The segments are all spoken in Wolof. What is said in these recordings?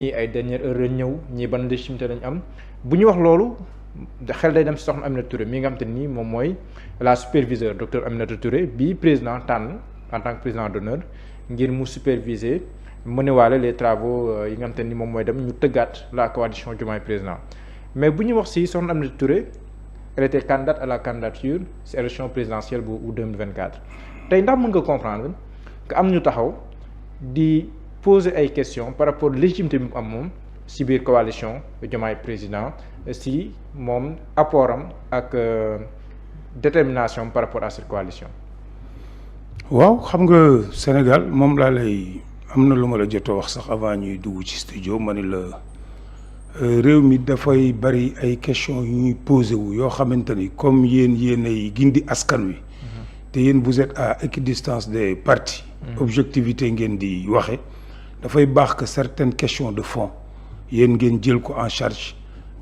ñii ay dernière heure lañ ñëw ñii ban légitimité lañ am bu ñu wax loolu xel day dem si soxna Aminata Touré mi nga xam te ni moom mooy la superviseure docteur Aminata Touré bii président tànn en tant que président d'honneur ngir mu superviser mënewaale les travaux yi nga xam te ni moom mooy dem ñu tëggaat la coalition Diomaye président mais bu ñu wax si soxna Aminata Touré elle était candidate à la candidature si élection présidentielle bu 2024 tey ndax mën nga comprendre que am ñu taxaw di poser ay questions par rapport légitimité bi mu am moom si biir coalition Diomaye président si moom apport am ak détermination par rapport à cette coalition. waaw xam nga Sénégal moom laa lay am na lu ma la jotoo wax sax avant ñuy dugg ci studio ma ni la réew mi dafay bari ay questions yu ñuy posé wu yoo xamante ni comme yéen ay gindi askan wi. te yéen vous êtes à équidistance des partis. objectivité ngeen di waxe dafay baax que certaines questions de fond yéen ngeen jël ko en charge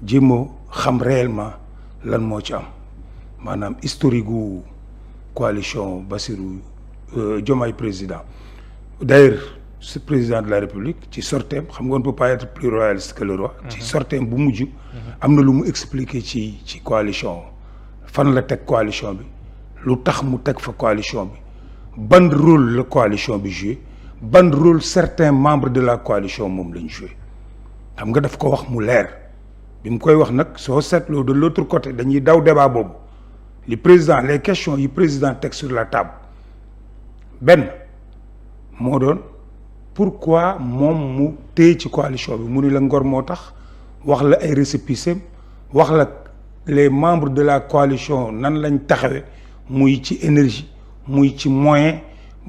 jéem a xam réellement lan moo ci am maanaam historique gu coalition Bassirou Diomaye président d'ailleurs ce président de la République ci sorteem xam nga on ne peut pas être plus royaliste que le roi. ci sorteem bu mujj. am na lu mu expliquer ci coalition fan la teg coalition bi lu tax mu teg fa coalition bi ban rôle la coalition bi joué ban rôle certains membres de la coalition moom lañ joué xam nga daf ko wax mu leer bi mu koy wax nag soo seetloo de l'autre côté dañuy daw débat boobu les questions yi président teg sur la table benn moo doon pourquoi moom mu téye ci coalition bi mu ni la ngor moo tax wax la ay récépissé wax la les membres de la coalition nan lañ taxawe muy ci énergie muy ci moyen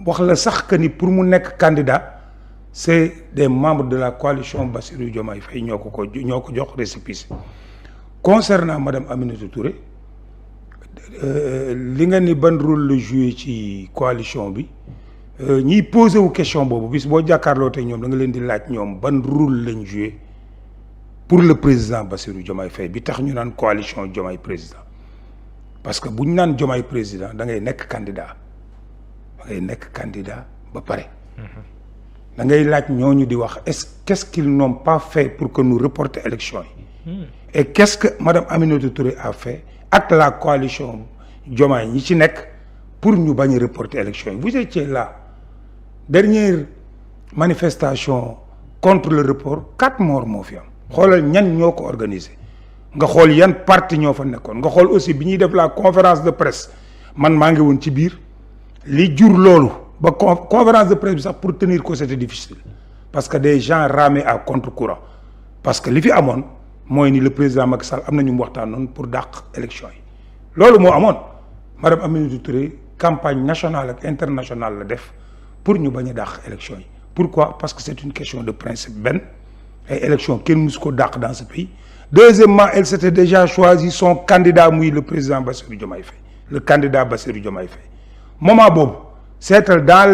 wax la sax que ni pour mu nekk candidat c'est des membres de la coalition Bassirou Diomaye Faye ñoo ko jox récépissé concernant madame Aminata Touré li nga ni ban rôle la joué ci coalition bi ñiy posé wu question boobu bis boo jàkkaarloo te ñoom da nga leen di laaj ñoom ban rôle lañ joué pour le président Bassirou Diomaye Faye bi tax ñu naan coalition Diomaye président parce que bu ñu naan Diomaye président da ngay nekk candidat ba pare da ngay laaj ñooñu di wax qu'est-ce qu'ils n'ont pas fait pour que nous reporter élection yi et qu'est-ce que madame Aminata Touré a fait ak la coalition Diomaye ñi ci nekk pour ñu bañ a reporter élection yi vous étiez là dernière manifestation contre le report 4 morts moo fi am xoolal ñan ñoo ko organisé nga xool yan parti ñoo fa nekkoon nga xool aussi bi ñuy def la conférence de presse man maa ngi woon ci biir li jur loolu ba conférence de presse bi sax pour tenir ko c'était difficile parce que des gens ramaient à contre-courant parce que li fi amoon mooy ni le président Macky Sall am na ñu mu waxtaanoon pour dàq élection yi loolu moo amoon madame Aminata Touré campagne nationale ak internationale la def pour ñu bañ a dàq élection yi pourquoi parce que c'est une question de principe benn ay élection kenn musu ko dàq dans ce pays deuxièmement elle s'était déjà choisi son candidat muy le président Bassirou Diomaye Faye le candidat Bassirou Diomaye Faye moment boobu seetal dans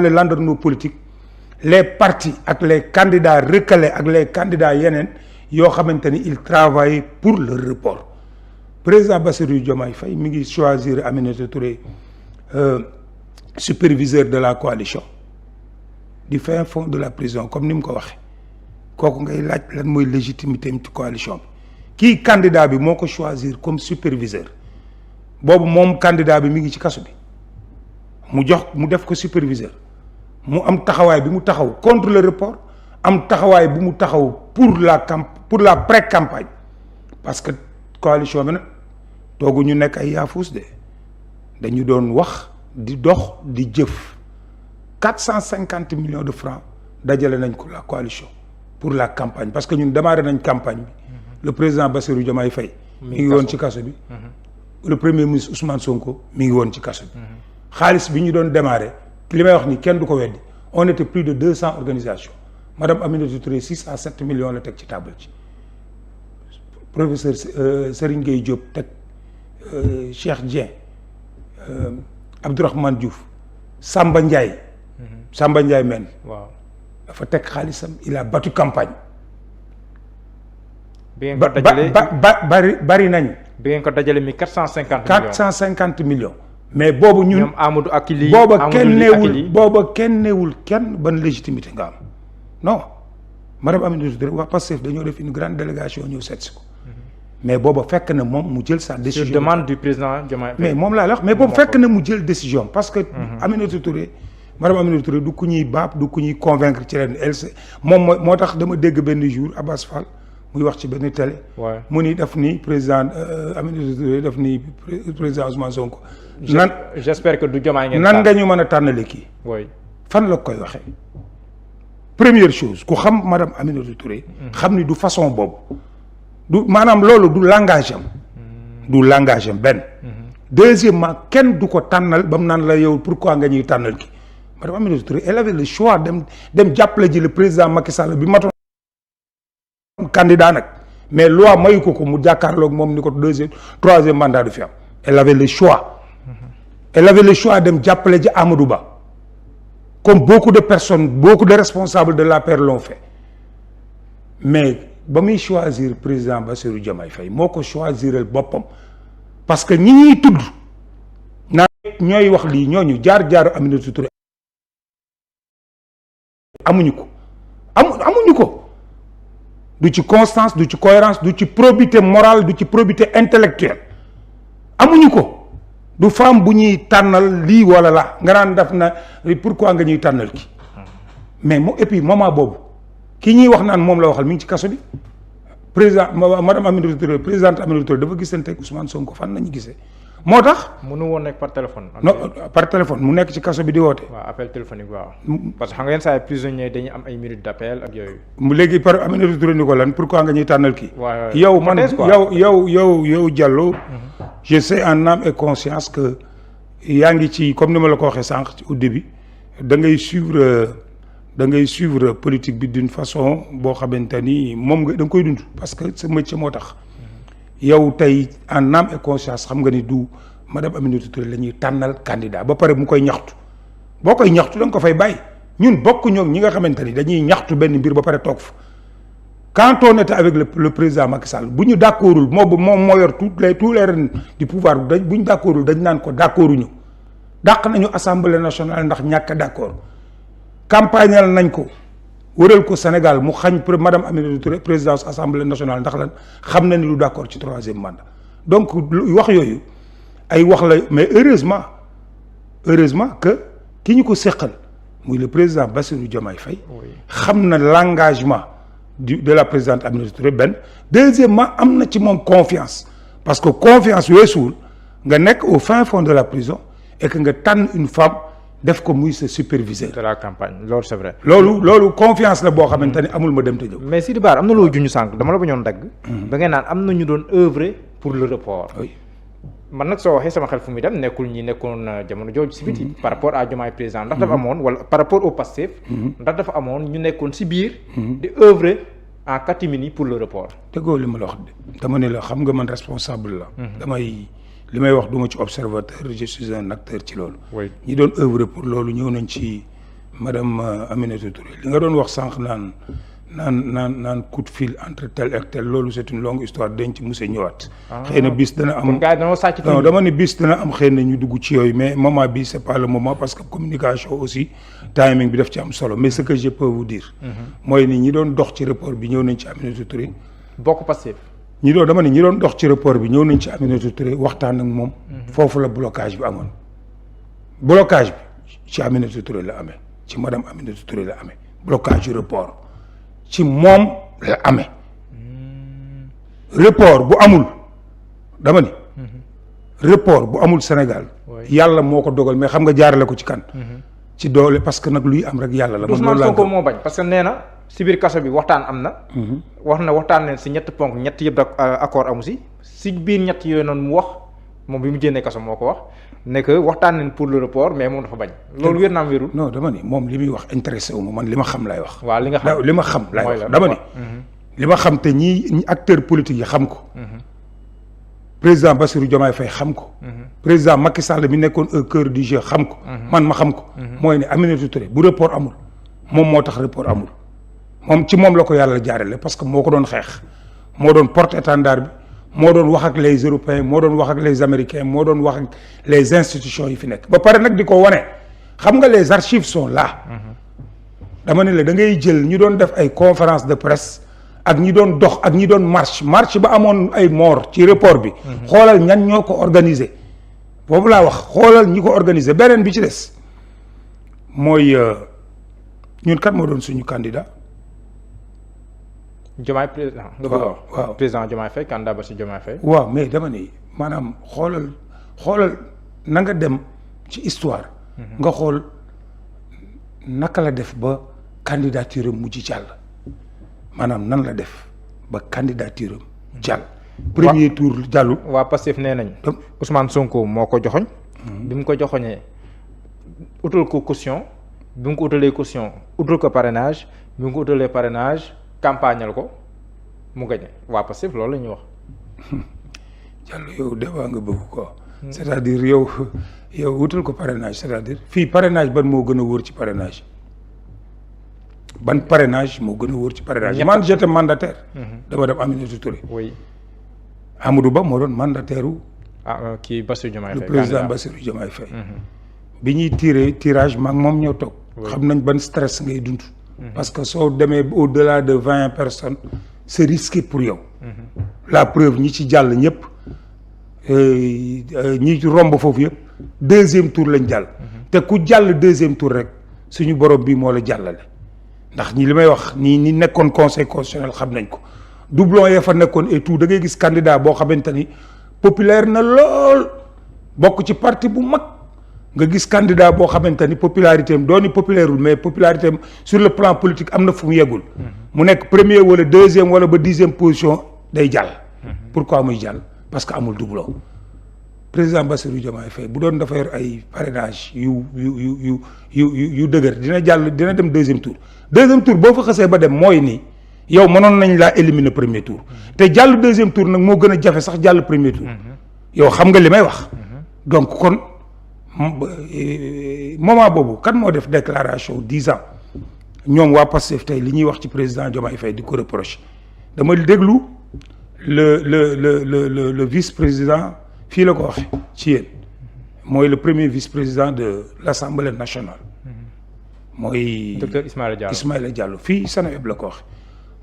le landerneau politique les partis ak les candidats recalés ak les candidats yeneen yoo xamante ni ils travaillent pour le report président Bassirou Diomaye Faye mi ngi choisir Aminata Touré superviseur de la coalition du fin fond de la prison comme ni mu ko waxee kooku ngay laaj lan mooy légitimité ci coalition bi kii candidat bi moo ko choisir comme superviseur boobu moom candidat bi mi ngi ci kaso bi mu def ko superviseur mu am taxawaay bi mu taxaw contre le report am taxawaay bi mu taxaw pour la pré-campagne parce que coalition bi nag toogu ñu nekk ay yaafus de dañu doon wax di dox di jëf 450 millions de francs dajale nañ ko la coalition pour la campagne parce que ñun démarré nañ campagne bi le président Bassirou Diomaye Faye mi ngi woon ci kaso bi le premier ministre Ousmane Sonko mi ngi woon ci kaso bi xaalis bi ñu doon démarré li may wax ni kenn du ko weddi on était plus de 200 organisations madame Aminata Touré 6 à 7 millions la teg ci table ci professeur Serigne Gueye Diop teg Cheikh Dieng Abdourahmane Diouf Samba Ndiaye men waaw dafa teg xaalisam il a battu campagne. bi ngeen ko dajalee bari nañ. bi ngeen ko dajalee mi 450 millions. mais boobu ñun ñoom Amadou ak lii booba kenn neewul kenn ban légitimité nga am non madame Aminata Touré waa Pastef dañoo def une grande délégation ñëw seet si ko mais booba fekk na moom mu jël sa décision sur demande du président Diomaye. mais moom laa la wax mais boobu fekk na mu jël décision parce que Aminata Touré madame Aminata Touré du ku ñuy baab du ku ñuy convaincre ci leen elle moom moo tax dama dégg benn jour Abbas Fall muy wax ci benn télé mu ni daf ni président Aminata Touré daf ni président Ousmane Sonko nan j'espère que du Diomaye ngeen nan nga ñu mën a tànnale kii fan la koy waxee première chose ku xam madame Aminata Touré xam ni du façon boobu du maanaam loolu du langage am benn deuxièmement kenn du ko tànnal ba mu naan la yow pourquoi nga ñuy tànnal ki madame Aminata Touré elle avait le choix dem jàppale ji le président Macky Sall bi matoon candidat nag mais loi mayu ko mu jàkkaarloog moom ni ko troisième mandat du fi am elle avait le choix dem jàppale ji Amadou Ba comme beaucoup de personnes beaucoup de responsables de l'APR l'ont fait mais ba muy choisir président Bassirou Diomaye Faye moo ko choisiral boppam parce que ñi ñuy tudd naan ñooy wax lii ñooñu jaar-jaaru Aminata Touré amuñu ko du ci constance du ci cohérence du ci probité morale du ci probité intellectuelle amuñu ko du femme bu ñuy tànnal lii wala la nga naan daf na pourquoi nga ñuy tànnal ki mais et puis moment boobu ki ñuy wax naan moom la waxal mi ngi ci kaso bi président madame Aminata Touré présidente Aminata Touré dafa gisante ak Ousmane Sonko fan nañu gisee moo tax. mënu woon nekk par téléphone. non par téléphone mu nekk ci kaso bi di woote. waaw appel téléphonique waaw. parce que xam nga yenn saa yi prisonniers dañuy am ay minutes d'appel ak yooyu. mu léegi par Aminata Touré ni ko lan pourquoi nga ñuy tànnal kii. waaw yow man yow Diallo. je sais en âme et conscience que yaa ngi ci comme ni ma la ko waxee sànq au début da ngay suivre politique bi d'une façon boo xamante ni moom nga da nga koy dund parce que sa métier moo tax. yow tey en âme et conscience xam nga ni du madame Aminata Touré la ñuy tànnal candidat ba pare mu koy ñaxtu boo koy ñaxtu da nga ko fay bàyyi ñun bokk ñoo ñi nga xamante ni dañuy ñaxtu benn mbir ba pare toog fa quand on était avec le président Macky Sall bu ñu d'accordul moom moo yor tous les rênes du pouvoir bu ñu d'accordul dañ naan ko d'accorduñu dàq nañu assemblée nationale ndax ñàkk d'accord campagnal nañ ko wëral ko Sénégal mu xañ madame Aminata Touré présidence assemblée nationale ndax lan xam na ni lu d'accord ci troisième mandat donc wax yooyu ay wax la mais heureusement que ki ñu ko seqal muy le président Bassirou Diomaye Faye xam na l'engagement de la présidente Aminata Touré benn deuxièmement am na ci moom confiance parce que confiance weesuwul nga nekk au fin fond de la prison et que nga tànn une femme def ko muy sa superviseur de la campagne loolu c'est vrai. loolu confiance la boo xamante ni amul ma dem te jóg. mais Sidi Bara am na loo junj sànq dama la bañoon dagg. ba ngeen naan am na ñu doon œuvrer pour le report. oui man nag soo waxee sama xel fu muy dem nekkul ñi nekkoon jamono jooju si biti par rapport à Diomaye président ndax dafa amoon wala par rapport au Pastef. ndax dafa amoon ñu nekkoon si biir. di œuvrer en catimini pour le report. tegoo li ma la wax de dama ne la xam nga man responsable la. li may wax du ma ci observateur je suis un acteur ci loolu. ñi doon œuvrer pour loolu ñëw nañ ci madame Aminata Touré li nga doon wax sànq naan coup de fil entre tel et tel loolu c'est une longue histoire dañ ci mos a ñëwaat. xëy na bis dana am kon gars yi dañoo sàcc non dama ne bis dana am xëy na ñu dugg ci yooyu mais moment bi c'est pas le moment parce que communication aussi timing bi daf ci am solo mais ce que je peux vous dire. mooy ni ñi doon dox ci report bi ñëw nañ ci Aminata Touré. bokk Pastef. ñi doon dox ci report bi ñëw nañ ci Aminata Touré waxtaan ak moom. foofu la blocage bi amoon. blocage bi ci Aminata Touré la amee ci madame Aminata Touré la amee blocage du report ci moom la amee. report bu amul dama ni. report bu amul Sénégal. yàlla moo ko dogal mais xam nga jaarale ko ci kan. ci doole parce que nag luy am rek yàlla la. man loolu laa Sonko moo bañ parce que nee na si biir kaso bi waxtaan am na. waxtaan leen si ñett ponk ñett yëpp accord amu si biir ñett yooyu noonu mu wax moom bi mu génnee kaso moo ko wax ne que waxtaan leen pour le report mais moom dafa bañ. loolu wér naa am wérul. non dama ni moom li muy wax intéressé wu ma man li ma xam laay wax. waaw li nga xam laay wax dama ni. li ma xam te ñi acteurs politiques yi xam ko. président Bassirou Diomaye Faye xam ko. président Macky Sall mi nekkoon au cœur du jeu xam ko. man ma xam ko. mooy ne Aminata Touré bu report amul moom moo tax report amul. moom ci moom la ko yàlla jaarale parce que moo ko doon xeex moo doon porte-étendard bi moo doon wax ak les européens moo doon wax ak les américains moo doon wax ak les institutions yi fi nekk ba pare nag di ko wane xam nga les archives sont là. dama ne la da ngay jël ñu doon def ay conférence de presse ak ñi doon dox ak ñi doon marche ba amoon ay mort ci report bi. xoolal ñan ñoo ko organiser. boobu laa wax xoolal ñi ko organiser beneen bi ci des mooy ñun kat moo doon suñu candidat. Diomaye président. waaw président Diomaye Faye candidat ba si Diomaye Faye. waaw mais dama ne maanaam xoolal na nga dem ci histoire. nga xool naka la def ba candidature am mujj jàll. maanaam nan la def ba candidature am jàll. premier tour jàllu. waa Pastef nee nañ. Ousmane Sonko moo ko joxoñ. bi mu ko joxoñee utal ko caution. bi mu ko utalee caution utal ko parrainage bi mu ko utalee parrainage campagnal ko mu gañe waa Pastef loolu la ñuy wax. Diallo yow débat nga bëgg ko. c'est-à-dire yow utal ko parrainage c'est-à-dire fii parrainage ban moo gën a wóor ci parrainage. ban parrainage moo gën a wóor ci parrainage. man j'étais mandataire. dama dem Aminata Touré. oui. Amadou Ba moo doon mandataire wu. kii Bassirou Diomaye Faye. le président Bassirou Diomaye Faye. bi ñuy tirage maag moom ñoo toog. xam nañ ban stress ngay dund. parce que soo demee au-delà de 20 personnes c'est risqué pour yow. la preuve ñi ci jàll ñëpp ñi romb foofu yëpp deuxième tour lañ jàll. te ku jàll deuxième tour rek suñu borom bi moo la jàllale. ndax ñi li may wax ñi nekkoon conseil constitutionnel xam nañ ko doublon ya fa nekkoon et tout da ngay gis candidat boo xamante ni populaire na lool bokk ci parti bu mag. nga gis candidat boo xamante ni popularité am dooni populaire mais popularité am sur le plan politique am na fu mu yeggul. mu nekk premier wala deuxième wala ba 10e position day jàll. pourquoi muy jàll parce que amul doublon. président Bassirou Diomaye Faye bu doon dafa yor ay parrainage yu dëgër dina jàll dina dem deuxième tour. deuxième tour boo fa xasee ba dem mooy ni yow mënoon nañ laa éliminer premier tour. te jàll deuxième tour nag moo gën a jafe sax jàll premier tour. yow xam nga li may wax. donc kon. moment boobu kan moo def déclaration 10 ans ñoom waa Pastef tey li ñuy wax ci président Diomaye Faye di ko reproche dama déglu le vice-président fii la ko waxe ci yéen mooy le premier vice-président de l'Assemblée nationale mooy docteur Ismaïla Diallo fii Seneweb la ko waxe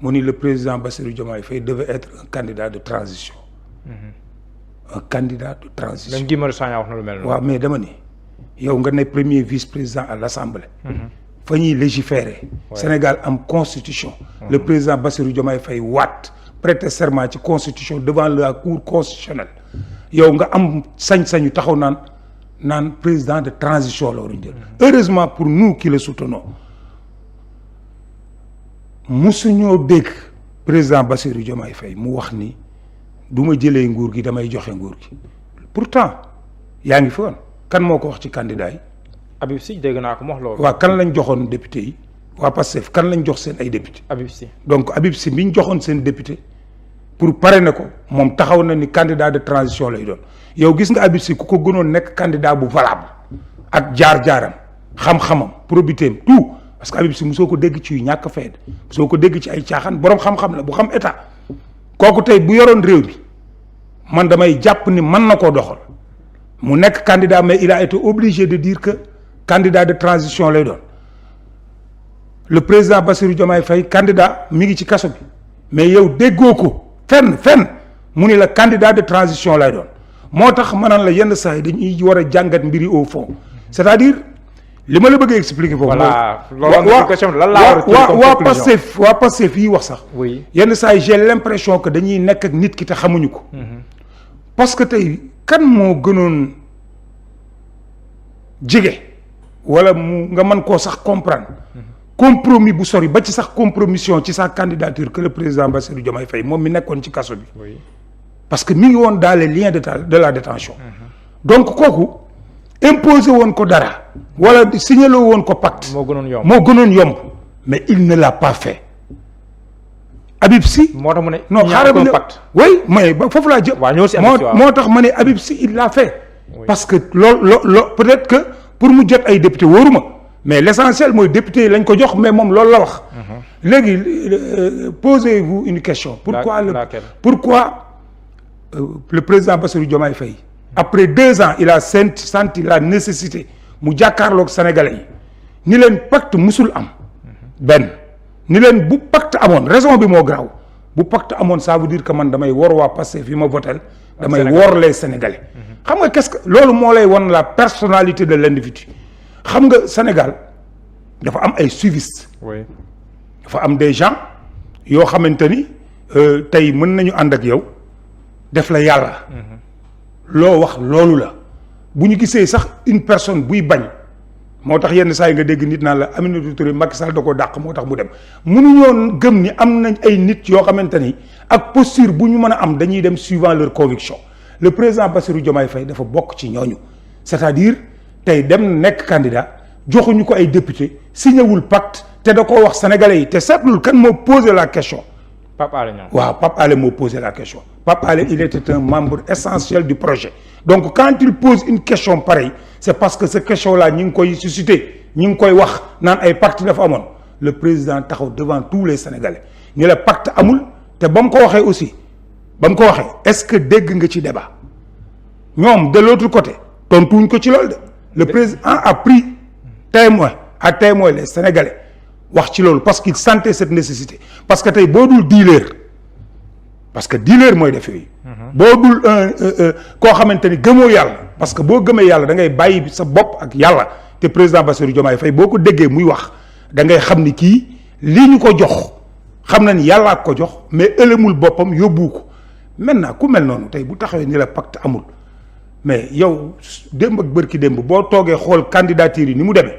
mu ni le président Bassirou Diomaye Faye devait être un candidat de transition un candidat de transition. même Guy Marius Sagna wax na lu mel noonu. waaw mais dama ni yow nga ne premier vice-président à l'Assemblée. fa ñuy légiférer. Sénégal am constitution. le président Bassirou Diomaye Faye waat prêter serment ci constitution devant la cour constitutionnelle yow nga am sañ-sañu taxaw naan président de transition la waruñ jël. heureusement pour nous qui le soutenons musuñoo dégg président Bassirou Diomaye Faye mu wax ni. du ma jëlee nguur gi damay joxe nguur gi pourtant yaa ngi fi woon kan moo ko wax ci candidat yi. Habib Sy dégg naa ko mu wax loolu. waaw kan lañ joxoon député yi waa Pastef kan lañ jox seen ay député. Habib Sy donc Habib Sy bi ñu joxoon seen député pour parrainer ko moom taxaw na ni candidat de transition lay doon yow gis nga Habib Sy ku ko gënoon nekk candidat bu valable ak jaar-jaaram xam-xamam probité am tout parce que Habib Sy mosoo ko dégg ci yu ñàkk fayda mosoo ko dégg ci ay caaxaan boroom xam-xam la bu xam état. kooku tey bu yoroon réew bi man damay jàpp ni mën na koo doxal mu nekk candidat mais il a été obligé de dire que candidat de transition lay doon le président Bassirou Diomaye Faye candidat mi ngi ci kaso bi mais yow déggoo ko fenn mu ni la candidat de transition lay doon moo tax ma naan la yenn saa yi dañuy war a jàngat mbiri au fond c'est-à-dire li ma la bëgg a expliquer foofu. voilà loolu question lan laa war a waa Pastef yi wax sax. oui yenn saa yi j'ai l'impression que dañuy nekk ak nit ki te xamuñu ko. parce que tey kan moo gënoon jege wala mu nga mën koo sax comprendre. compromis bu sori ba ci sax compromission ci sa candidature que le président Bassirou Diomaye Faye moom mi nekkoon ci kaso bi. oui parce que mi ngi woon dans les liens de la détention donc kooku imposé woon ko dara wala signalé woon ko pacte. moo gënoon yomb mais il ne l'a pas fait. Habib Sy. moo tax mu ne non xaaral ma pacte. oui mais ba foofu laa jëm. moo tax ma ne Habib Sy il l'a fait. parce que loolu peut-être que pour mu jot ay député wóoruma mais l'essentiel mooy député yi lañ ko jox mais moom loolu la wax. léegi posez-vous une question. pourquoi le président Bassirou Diomaye Faye après 2 ans il a senti la nécessité mu jàkkaarloog Sénégalais yi ni leen pacte musul am benn ni leen bu pacte amoon raison bi moo garaaw bu pacte amoon ça veut dire que man damay wor waa Pastef fi ma votel damay wor les Sénégalais xam nga qu'est-ce que loolu moo lay won la personnalité de l'individu xam nga Sénégal dafa am ay suivistes dafa am des gens yoo xamante ni tey mën nañu ànd ak yow def la yàlla loo wax loolu la bu ñu gisee sax une personne buy bañ moo tax yenn saa yi nga dégg nit naan la Aminata Touré Macky Sall da ko dàq moo tax mu dem mënuñoon gëm ni am nañ ay nit yoo xamante ni ak posture bu ñu mën a am dañuy dem suivant leur conviction le président Bassirou Diomaye Faye dafa bokk ci ñooñu c'est-à-dire tey dem nekk candidat joxuñu ko ay député signéwul pacte te da koo wax sénégalais yi te seetlul kan moo posé la question Pape Alé Niang waaw Pape Alé moo posé la question Pape Alé il était un membre essentiel du projet donc quand il pose une question pareille c'est parce que cette question là ñi ngi koy susciter ñi ngi koy wax naan ay pacte dafa amoon le président taxaw devant tous les sénégalais ñu la pacte amul te ba mu ko waxee aussi ba mu ko waxee est-ce que dégg nga ci débat ñoom de l'autre côté tontuwuñ ko ci loolu de le président a pris à témoin les sénégalais wax ci loolu parce qu'il sentait cette nécessité parce que tey boo dul dealer parce que dealer mooy def yooyu boo dul koo xamante ni gëmoo yàlla parce que boo gëmee yàlla da ngay bàyyi sa bopp ak yàlla te président Bassirou Diomaye Faye boo ko déggee muy wax da ngay xam ni kii lii ñu ko jox xam na ni yàllaa ko jox mais ëlëmul boppam yóbbu ko maintenant ku mel noonu tey bu taxawee ni la pacte amul mais yow démb ak bërki démb boo toogee xool candidature yi ni mu demee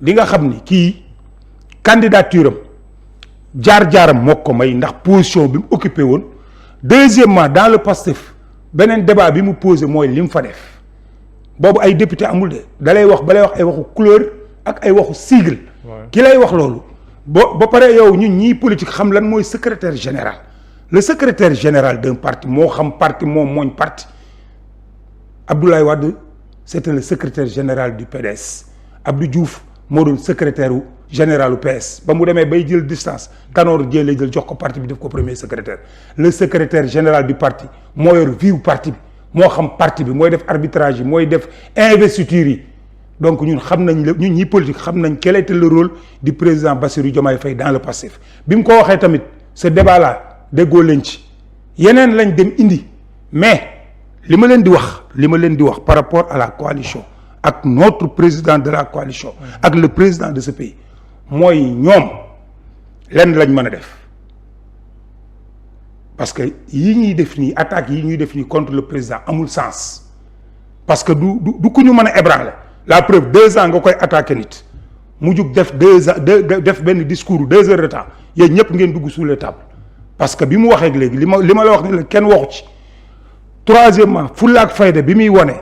di nga xam ni kii candidature am jaar-jaaram moo ko may ndax position bi mu occupé woon deuxièmement dans le Pastef beneen débat bi mu posé mooy li mu fa def boobu ay député amul de da lay wax ba lay wax ay waxu couleur ak ay waxu sigle ki lay wax loolu ba pare yow ñun ñii politique xam lan mooy secrétaire général le secrétaire général d'un parti moo xam parti moom mooñ parti Abdoulaye Wade c'était le secrétaire général du PDS Abdou Diouf moo doon secrétaire général u PS ba mu demee bay jël distance Tanor Dieng lay jël jox ko parti bi def ko premier secrétaire le secrétaire général du parti moo yor viu parti bi moo xam parti bi mooy def arbitrage yi mooy def investiture yi donc ñun xam nañ la ñun ñi politique xam nañ quel était le rôle du président Bassirou Diomaye Faye dans le Pastef bi mu ko waxee tamit ce débat là déggoo leen ci yeneen lañ dem indi mais li ma leen di wax par rapport à la coalition ak notre président de la coalition ak le président de ce pays mooy ñoom lenn lañ mën a def parce que yi ñuy def nii attaques yi ñuy def nii contre le président amul sens parce que du ku ñu mën a ébranler la preuve 2 ans nga koy attaqué nit mu jug def 2 ans def benn discours 2 heures de temps yéen ñëpp ngeen dugg sous les tables parce que bi mu waxee léegi li ma la wax ne la kenn waxu ci troisièmement fulla ak fayda bi muy wone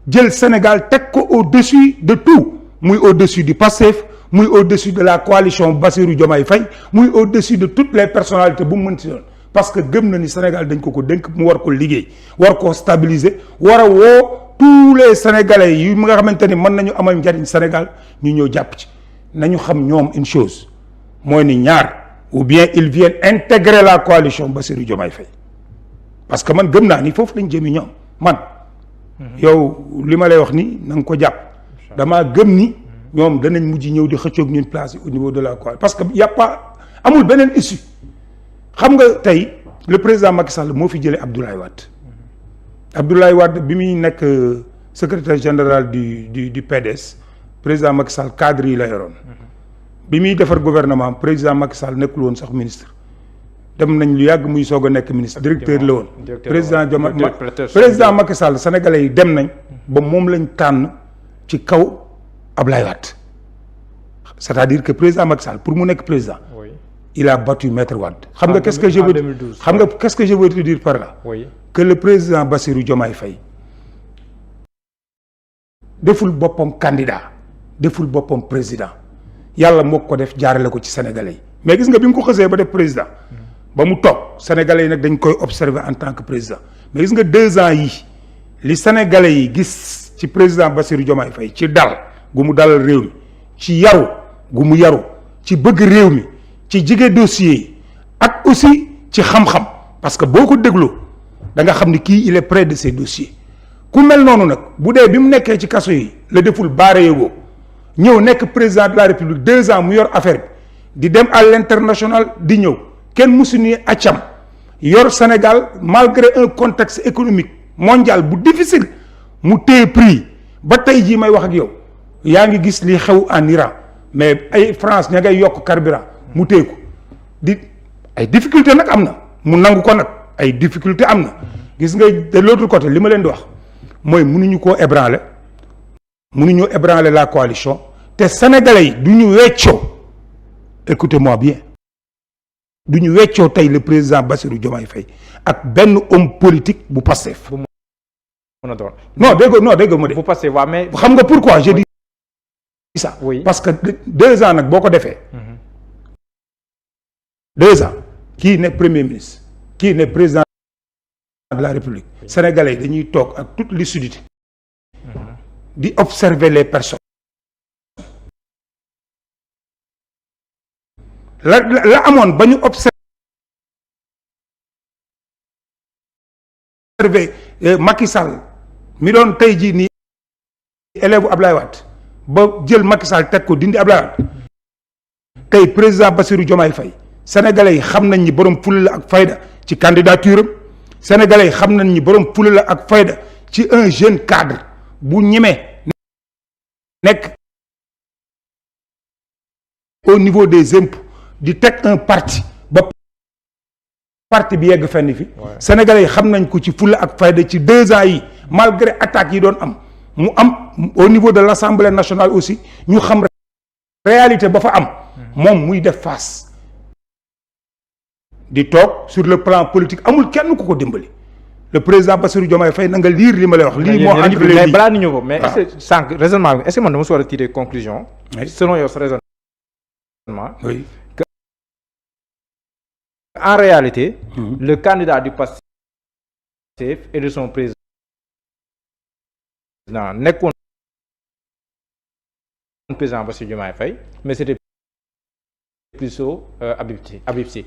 jël Sénégal teg ko au-dessus de tout muy au-dessus du Pastef muy au-dessus de la coalition Bassirou Diomaye Faye muy au-dessus de toutes les personnalités bu mu mënti doon parce que gëm na ni Sénégal dañ ko dénk mu war ko liggéey war koo stabiliser war a woo tous les Sénégalais yi nga xamante ni mën nañu amal njariñ Sénégal ñu ñëw jàpp ci nañu xam ñoom une chose mooy ni ñaar ou bien ils viennent intégrer la coalition Bassirou Diomaye Faye parce que man gëm naa ni foofu lañ jëmi ñoom man yow li ma lay wax ni na nga ko jàpp damaa gëm ni ñoom danañ mujj ñëw di xëccoog ñun place au niveau de la coalition parce que y a pas amul beneen issue xam nga tey le président Macky Sall moo fi jëlee Abdoulaye Wade bi muy nekk secrétaire général du PDS président Macky Sall cadre yi la yoroon bi muy defar gouvernement président Macky Sall nekkul woon sax ministre dem nañ lu yàgg muy soog a nekk ministre directeur la woon président Macky Sall sénégalais yi dem nañ ba moom lañ tànn ci kaw Abdoulaye Wade c'est-à-dire que président Macky Sall pour mu nekk président il a battu Maître Wade xam nga qu'est-ce que je veux te dire par là que le président Bassirou Diomaye Faye deful boppam candidat deful boppam président yàlla moo ko def jaarale ko ci sénégalais yi mais gis nga bi mu ko xësee ba def président ba mu toog sénégalais yi nag dañ koy observer en tant que président mais gis nga 2 ans yi li sénégalais yi gis ci président Bassirou Diomaye Faye ci dal gu mu dalal réew mi ci yaru gu mu yaru ci bëgg réew mi ci jige dossier yi ak aussi ci xam-xam parce que boo ko dégloo da nga xam ni kii il est près de ces dossiers ku mel noonu nag bu dee bi mu nekkee ci kaso yi la deful baare yëgoo ñëw nekk président de la république 2 ans mu yor affaire di dem à l'international di ñëw kenn musu ni accam yor Sénégal malgré un contexte économique mondial bu difficile mu téye prix ba tey jii may wax ak yow yaa ngi gis li xew en Iran mais ay France ña ngay yokk carburant mu téye ko di ay difficulté nag am na mu nangu ko nag ay difficulté am na gis nga de l'autre côté li ma leen di wax mooy mënuñu koo ébranler mënuñoo ébranler la coalition te sénégalais yi du ñu weccoo écoutez-moi bien du ñu weccoo tey le président Bassirou Diomaye Faye ak benn homme politique bu Pastef. mën a doon non dégg ma de. bu Pastef waaw mais. xam nga pourquoi je dis ça. Oui. parce que 2 ans nag boo ko defee. 2 ans kii ne premier ministre kii ne président de la République. Sénégalais yi dañuy toog ak toute lucidité di observer les personnes. la amoon ba ñu observer Macky Sall mi doon tey jii nii élève Ablaye Wade ba jël Macky Sall teg ko dindi Ablaye Wade tey président Bassirou Diomaye Faye sénégalais yi xam nañ ni borom fulla la ak fayda ci candidature am sénégalais yi xam nañ ni borom fulla la ak fayda ci un jeune cadre bu ñemee nekk au niveau des impôts di teg un parti ba parti bi yegg fenn fi sénégalais yi xam nañ ko ci fulla ak fayda ci 2 ans yi malgré attaques yi doon am mu am au niveau de l'Assemblée nationale aussi ñu xam réalité ba fa am moom muy def face di toog sur le plan politique amul kenn ku ko dimbali le président Bassirou Diomaye Faye na nga lire li ma lay wax lii moo entre les mais balaa ni ñëw ko mais est-ce que sànq raisonnement bi est-ce que man dama si war a tirer conclusion selon yow sa raisonnement oui. En réalité, le candidat du Pastef et de son président nekkoon président Bassirou Diomaye Faye mais c'était plutôt Habib Sy